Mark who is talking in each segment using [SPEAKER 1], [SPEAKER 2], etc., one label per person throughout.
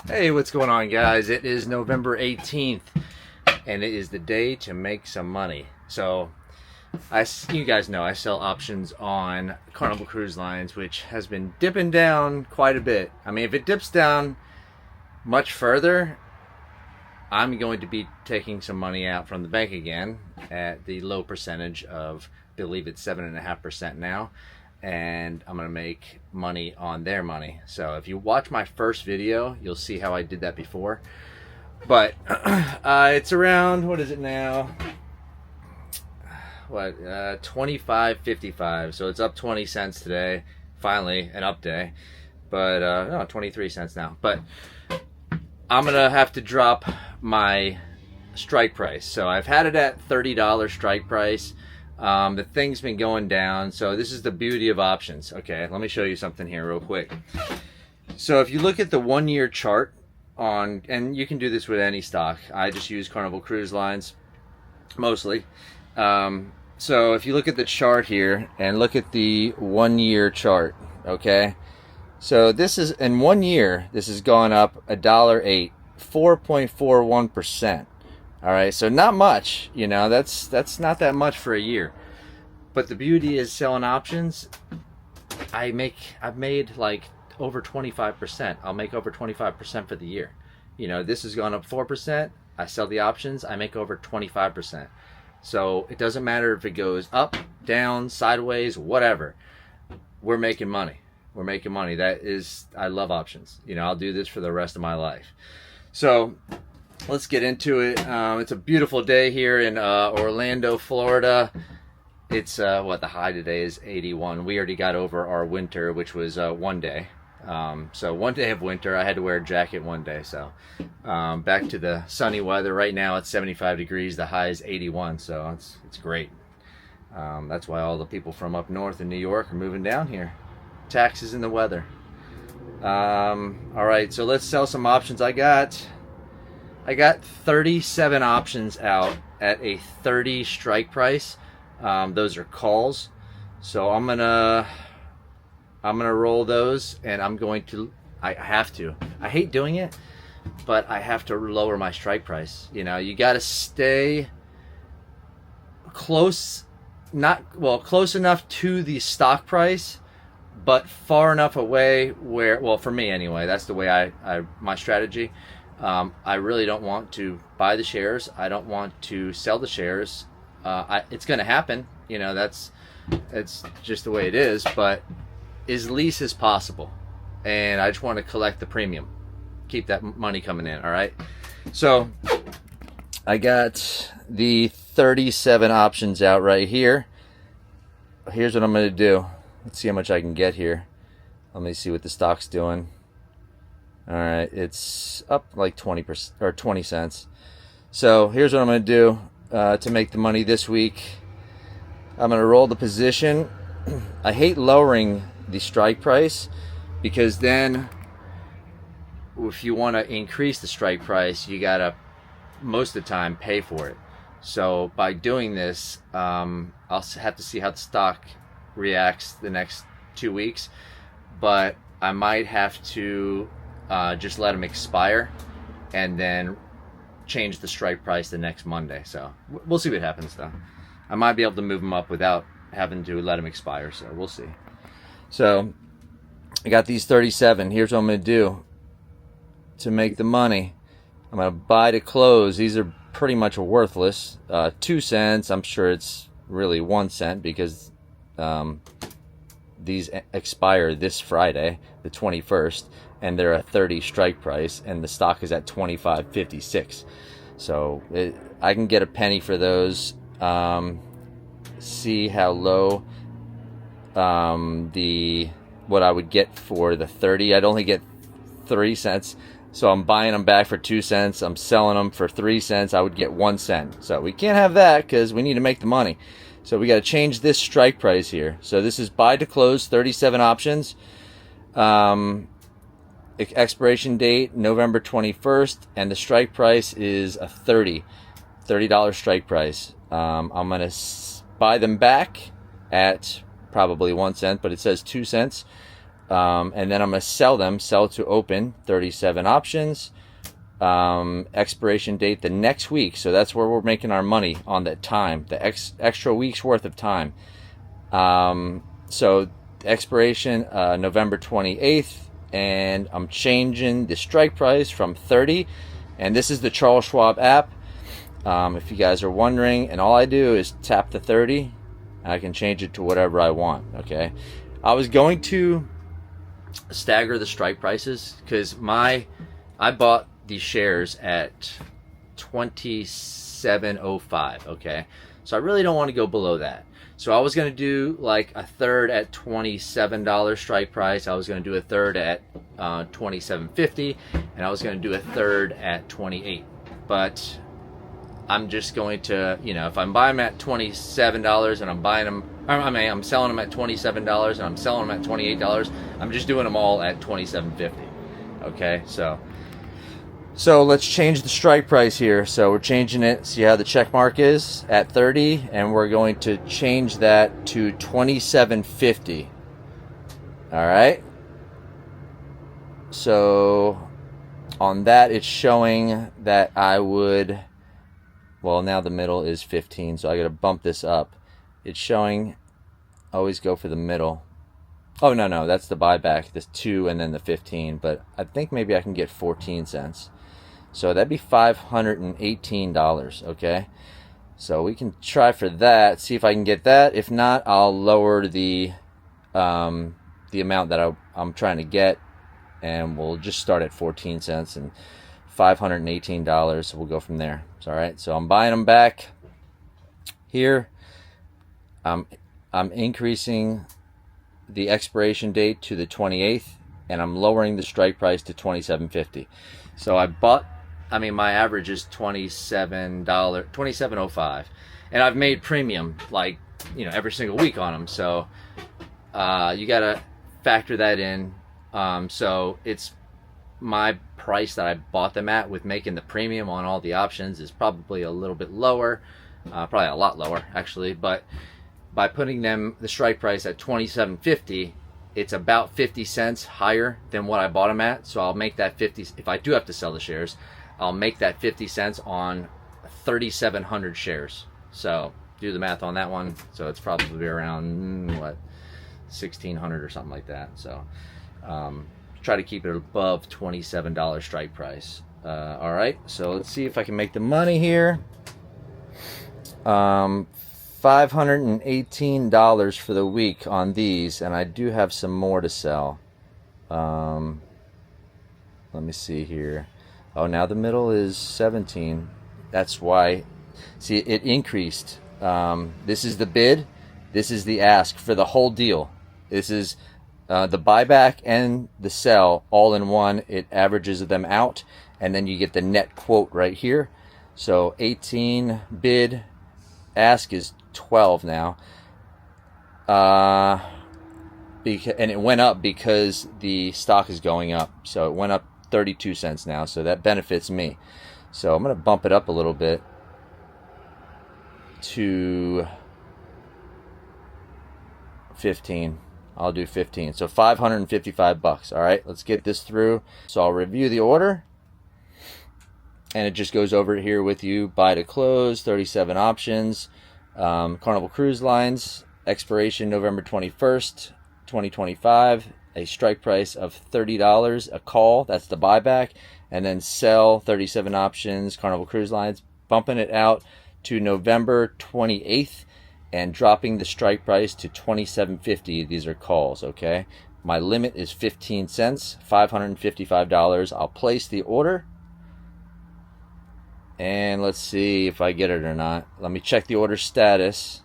[SPEAKER 1] Hey, what's going on, guys? It is November 18th, and it is the day to make some money. So, you guys know I sell options on Carnival Cruise Lines, which has been dipping down quite a bit. I mean, if it dips down much further, I'm going to be taking some money out from the bank again at the low percentage of, I believe it's 7.5% now. And I'm gonna make money on their money. So if you watch my first video, you'll see how I did that before. But it's around, what is it now? What, 25.55. So it's up 20 cents today. Finally, an up day. But no, 23 cents now. But I'm gonna have to drop my strike price. So I've had it at $30 strike price. The thing's been going down, so this is the beauty of options. Okay, let me show you something here real quick. So if you look at the 1-year chart on, and you can do this with any stock. I just use Carnival Cruise Lines mostly. So if you look at the chart here and look at the 1-year chart, okay? So this is, in 1 year, this has gone up $1.08, 4.41%. All right, so not much, you know, that's not that much for a year. But the beauty is selling options. I've made like over 25%. I'll make over 25% for the year. You know, this has gone up 4%. I sell the options, I make over 25%. So it doesn't matter if it goes up, down, sideways, whatever. We're making money. We're making money. I love options. You know, I'll do this for the rest of my life. So let's get into it. It's a beautiful day here in Orlando, Florida. It's what the high today is 81. We already got over our winter, which was 1 day. So 1 day of winter. I had to wear a jacket 1 day. So back to the sunny weather. Right now it's 75 degrees. The high is 81. So it's great. That's why all the people from up north in New York are moving down here. Taxes and the weather. All right, so let's sell some options. I got 37 options out at a 30 strike price. Those are calls. So I'm gonna roll those, and I have to. I hate doing it, but I have to lower my strike price. You know, you got to stay close enough to the stock price, but far enough away where, well, for me anyway, that's the way my strategy. I really don't want to buy the shares. I don't want to sell the shares. It's going to happen. You know, it's just the way it is, but as least as possible. And I just want to collect the premium. Keep that money coming in, all right? So I got the 37 options out right here. Here's what I'm going to do. Let's see how much I can get here. Let me see what the stock's doing. All right, it's up like 20% or 20 cents. So here's what I'm going to do to make the money this week. I'm going to roll the position. I hate lowering the strike price, because then if you want to increase the strike price, you got to, most of the time, pay for it. So by doing this, I'll have to see how the stock reacts the next 2 weeks, but I might have to just let them expire and then change the strike price the next Monday. So we'll see what happens, though. I might be able to move them up without having to let them expire, so we'll see. So I got these 37. Here's what I'm going to do to make the money. I'm going to buy to close. These are pretty much worthless. 2 cents. I'm sure it's really 1 cent, because these expire this Friday, the 21st, and they're a 30 strike price, and the stock is at 25.56. So I can get a penny for those. See how low what I would get for the 30. I'd only get 3 cents. So I'm buying them back for 2 cents. I'm selling them for 3 cents. I would get 1 cent. So we can't have that, because we need to make the money. So we got to change this strike price here. So this is buy to close, 37 options. Expiration date November 21st, and the strike price is a $30 strike price. I'm going to buy them back at probably 1 cent, but it says 2 cents. and then I'm going to sell to open, 37 options, expiration date the next week. So that's where we're making our money, on that time, the extra week's worth of time. So expiration November 28th, and I'm changing the strike price from 30, and this is the Charles Schwab app, if you guys are wondering, and all I do is tap the 30, and I can change it to whatever I want. Okay, I was going to stagger the strike prices because I bought these shares at 27.05. okay, so I really don't want to go below that. So I was going to do like a third at $27 strike price. I was going to do a third at $27.50, and I was going to do a third at $28. But I'm just going to, if I'm buying them at $27 and I'm selling them at $27 and I'm selling them at $28, I'm just doing them all at $27.50. Okay, so let's change the strike price here. So we're changing it. See how the check mark is at 30, and we're going to change that to $27.50. All right. So on that, it's showing that I would. Well, now the middle is 15, so I got to bump this up. It's showing. Always go for the middle. Oh no, that's the buyback. The 2 and then the 15. But I think maybe I can get 14 cents. So that'd be $518, okay? So we can try for that, see if I can get that. If not, I'll lower the amount that I'm trying to get, and we'll just start at 14 cents and $518. So we'll go from there. All right, so I'm buying them back here. I'm increasing the expiration date to the 28th, and I'm lowering the strike price to $27.50. So my average is $27.05, and I've made premium every single week on them. So you gotta factor that in. So it's my price that I bought them at, with making the premium on all the options, is probably a little bit lower, probably a lot lower actually. But by putting the strike price at $27.50, it's about 50 cents higher than what I bought them at. So I'll make that 50. If I do have to sell the shares, I'll make that 50 cents on 3,700 shares. So do the math on that one. So it's probably around 1,600 or something like that. So try to keep it above $27 strike price. All right. So let's see if I can make the money here. $518 for the week on these, and I do have some more to sell. Let me see here. Oh, now the middle is 17. That's why. See, it increased. This is the bid. This is the ask for the whole deal. This is the buyback and the sell all in one. It averages them out, and then you get the net quote right here. So 18 bid, ask is 12 now. And it went up because the stock is going up. So it went up 32 cents now, so that benefits me. So I'm going to bump it up a little bit to 15. I'll do 15. So $555. All right, let's get this through. So I'll review the order, and it just goes over here with you. Buy to close, 37 options. Carnival Cruise Lines, expiration November 21st, 2025. A strike price of $30, a call, that's the buyback, and then sell 37 options, Carnival Cruise Lines, bumping it out to November 28th and dropping the strike price to $27.50. These are calls, okay? My limit is 15 cents, $555. I'll place the order, and let's see if I get it or not. Let me check the order status.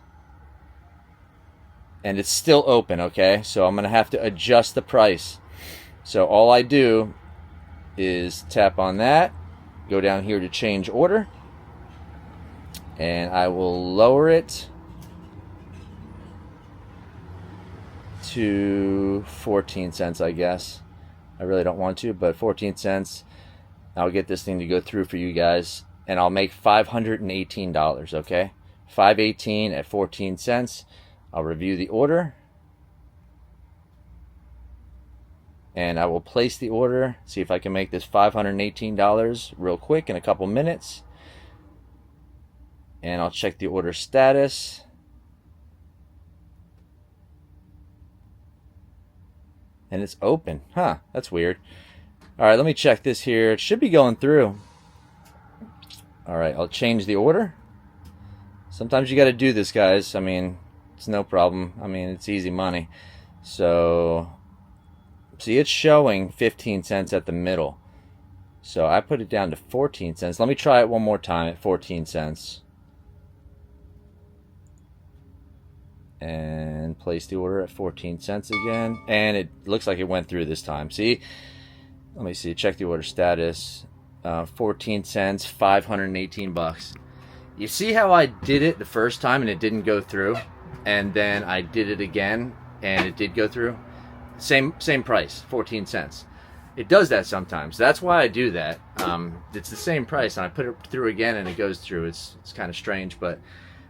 [SPEAKER 1] And it's still open, okay? So I'm going to have to adjust the price. So all I do is tap on that, go down here to change order, and I will lower it to 14 cents, I guess. I really don't want to, but 14 cents. I'll get this thing to go through for you guys, and I'll make $518, okay? $518 at 14 cents. I'll review the order. and I will place the order. See if I can make this $518 real quick in a couple minutes. And I'll check the order status. And it's open. Huh, that's weird. All right, let me check this here. It should be going through. All right, I'll change the order. Sometimes you got to do this, guys. I mean, it's no problem. I mean, it's easy money. So, see, it's showing 15 cents at the middle. So I put it down to 14 cents. Let me try it one more time at 14 cents. And place the order at 14 cents again. And it looks like it went through this time. See? Let me see. Check the order status. 14 cents, 518 bucks. You see how I did it the first time and it didn't go through? And then I did it again and it did go through? Same price, 14 cents. It does that sometimes. That's why I do that. It's the same price and I put it through again and it goes through. It's kind of strange, but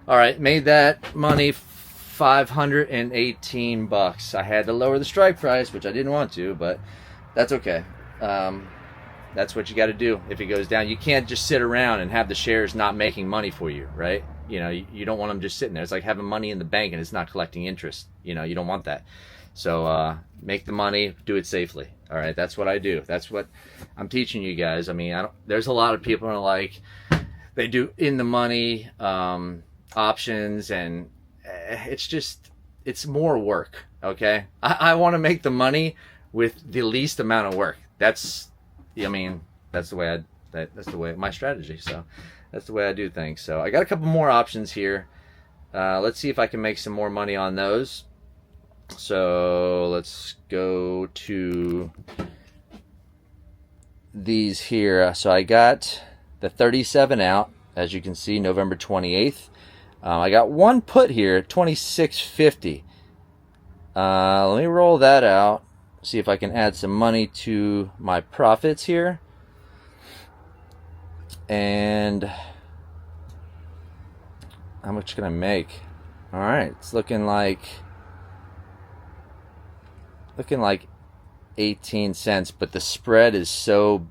[SPEAKER 1] all right, made that money, 518 bucks. I had to lower the strike price, which I didn't want to, but that's okay. That's what you got to do if it goes down. You can't just sit around and have the shares not making money for you, right? You know, you don't want them just sitting there. It's like having money in the bank and it's not collecting interest. You know, you don't want that. So make the money, do it safely. All right, that's what I do. That's what I'm teaching you guys. I mean, there's a lot of people who are like, they do in the money options, and it's more work. Okay, I want to make the money with the least amount of work. That's the way that's the way my strategy. So that's the way I do things. So I got a couple more options here. Let's see if I can make some more money on those. So let's go to these here. So I got the 37 out, as you can see, November 28th. I got one put here, 26.50. Let me roll that out. See if I can add some money to my profits here. And how much can I make? All right, it's looking like 18 cents, but the spread is so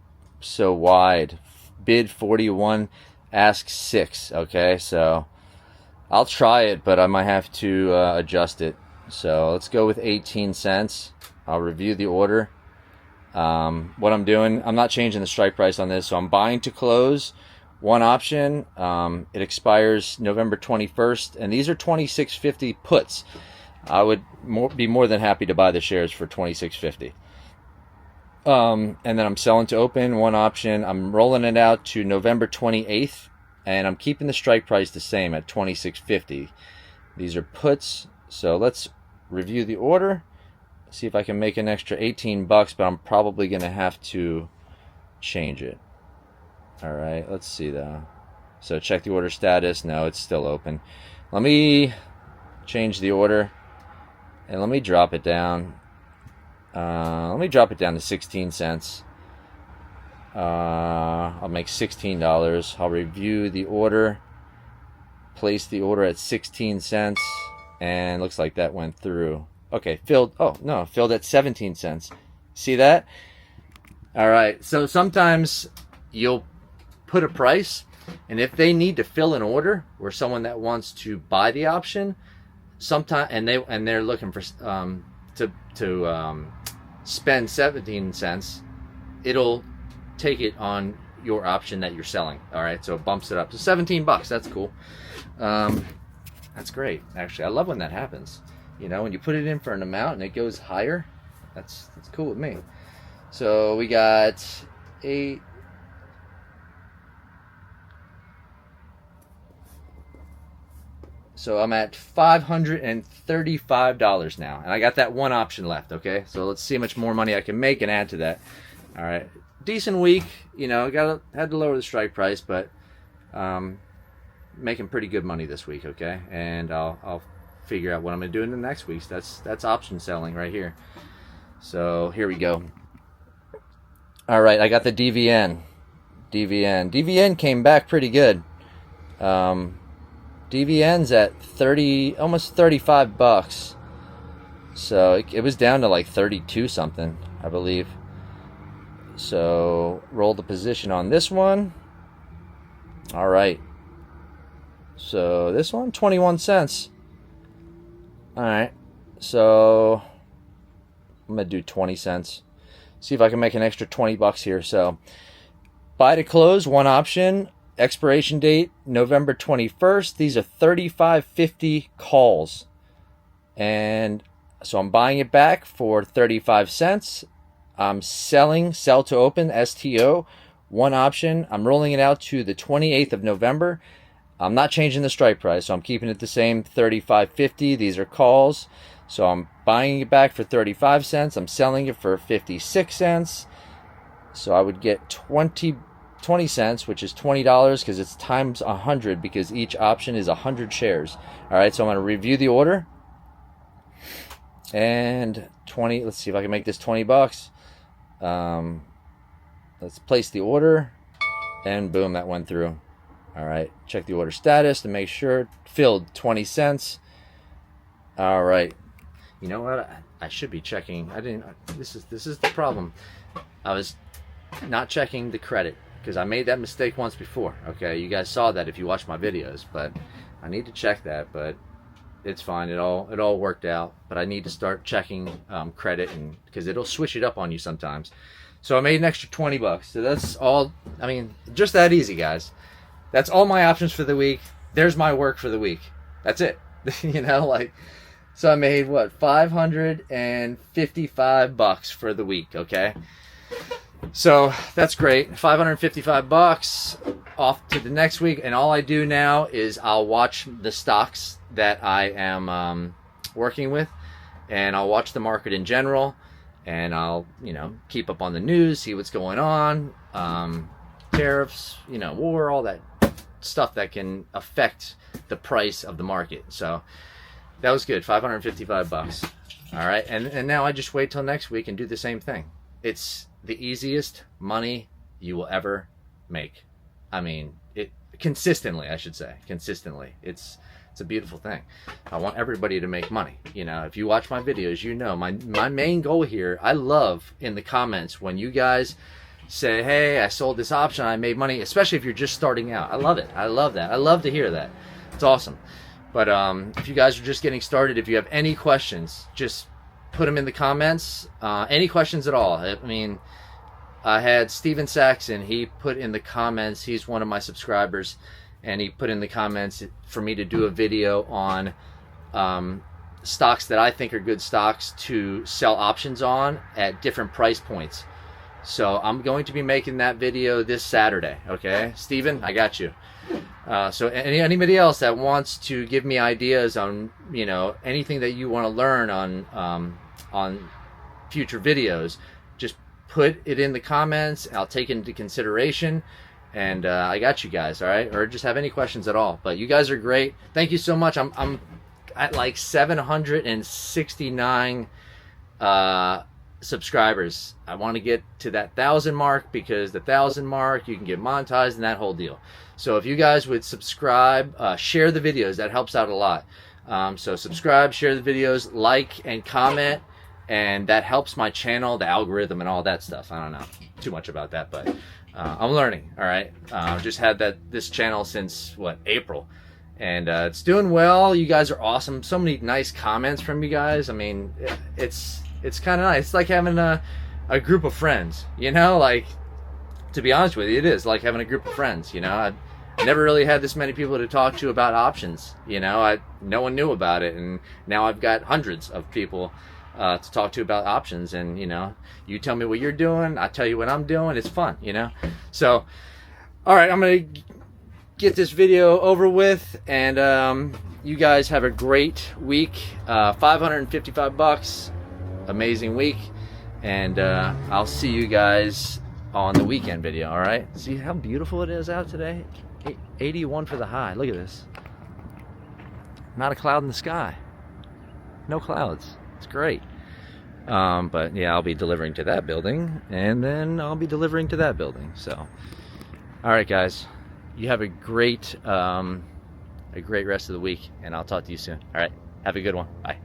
[SPEAKER 1] wide. Bid 41, ask 6. Okay, so I'll try it, but I might have to adjust it. So let's go with 18 cents. I'll review the order. What I'm doing, I'm not changing the strike price on this, so I'm buying to close. One option, it expires November 21st, and these are 26.50 puts. I would be more than happy to buy the shares for 26.50. And then I'm selling to open. One option, I'm rolling it out to November 28th, and I'm keeping the strike price the same at 26.50. These are puts, so let's review the order. See if I can make an extra 18 bucks, but I'm probably going to have to change it. All right, let's see though. So check the order status. No, it's still open. Let me change the order and let me drop it down. Let me drop it down to 16 cents. I'll make $16. I'll review the order, place the order at 16 cents, and looks like that went through. Okay, filled. Oh, no, filled at 17 cents. See that? All right. So sometimes you'll put a price, and if they need to fill an order, or someone that wants to buy the option, sometime and they're looking for to spend 17 cents, it'll take it on your option that you're selling. All right, so it bumps it up to 17 bucks. That's cool. That's great. Actually, I love when that happens. You know, when you put it in for an amount and it goes higher, that's cool with me. So we got 8. So I'm at $535 now, and I got that one option left. Okay, so let's see how much more money I can make and add to that. All right, decent week. You know, had to lower the strike price, but making pretty good money this week. Okay, and I'll figure out what I'm gonna do in the next week. That's option selling right here. So here we go. All right, I got the DVN. DVN came back pretty good. DVN's at almost 35 bucks. So it was down to like 32 something. I believe. So roll the position on this one. All right. So this one, 21 cents. All right. So I'm going to do 20 cents. See if I can make an extra 20 bucks here. So buy to close, one option. Expiration date, November 21st. These are 35.50 calls. And so I'm buying it back for 35 cents. I'm selling, sell to open, STO, one option. I'm rolling it out to the 28th of November. I'm not changing the strike price, so I'm keeping it the same, 35.50. These are calls. So I'm buying it back for 35 cents. I'm selling it for 56 cents. So I would get 20 cents, which is $20, because it's times 100, because each option is 100 shares. All right, so I'm going to review the order. And 20, let's see if I can make this 20 bucks. Let's place the order, and boom, that went through. All right, check the order status to make sure. Filled, 20 cents. All right. You know what? I should be checking. I didn't. This is the problem. I was not checking the credit because I made that mistake once before. Okay, you guys saw that if you watched my videos, but I need to check that. But it's fine. It all worked out. But I need to start checking credit, and because it'll switch it up on you sometimes. So I made an extra 20 bucks. So that's all. I mean, just that easy, guys. That's all my options for the week. There's my work for the week. That's it. You know, like. So I made what, 555 bucks for the week, okay? So that's great. 555 bucks off to the next week, and all I do now is I'll watch the stocks that I am working with, and I'll watch the market in general, and I'll, keep up on the news, see what's going on, tariffs, war, all that stuff that can affect the price of the market. So that was good. 555 bucks. All right. And now I just wait till next week and do the same thing. It's the easiest money you will ever make. I mean, consistently, I should say. Consistently. It's a beautiful thing. I want everybody to make money. If you watch my videos, my main goal here, I love in the comments when you guys say, hey, I sold this option, I made money, especially if you're just starting out. I love it. I love that. I love to hear that. It's awesome. But if you guys are just getting started, if you have any questions, just put them in the comments. Any questions at all. I mean, I had Steven Saxon. He put in the comments, he's one of my subscribers, and he put in the comments for me to do a video on stocks that I think are good stocks to sell options on at different price points. So I'm going to be making that video this Saturday. Okay, Steven, I got you. So anybody else that wants to give me ideas on anything that you want to learn on future videos, just put it in the comments. I'll take it into consideration, and I got you guys. All right, or just have any questions at all. But you guys are great. Thank you so much. I'm at like 769 subscribers. I want to get to that 1,000 mark, because the 1,000 mark you can get monetized and that whole deal. So if you guys would subscribe, share the videos, that helps out a lot. So subscribe, share the videos, like and comment, and that helps my channel, the algorithm and all that stuff. I don't know too much about that, but I'm learning. All right, just had this channel since April, and it's doing well. You guys are awesome. So many nice comments from you guys. I mean, it's kind of nice. It's like having a group of friends, like, to be honest with you, it is like having a group of friends. I never really had this many people to talk to about options. No one knew about it, and now I've got hundreds of people to talk to about options. And you tell me what you're doing, I tell you what I'm doing. It's fun. So all right, I'm gonna get this video over with, and you guys have a great week. 555 bucks, amazing week, and I'll see you guys on the weekend video. All right, see how beautiful it is out today. 81 for the high. Look at this. Not a cloud in the sky. No clouds. It's great. But yeah, I'll be delivering to that building, and then I'll be delivering to that building. So all right, guys, you have a great rest of the week, and I'll talk to you soon. All right, have a good one. Bye.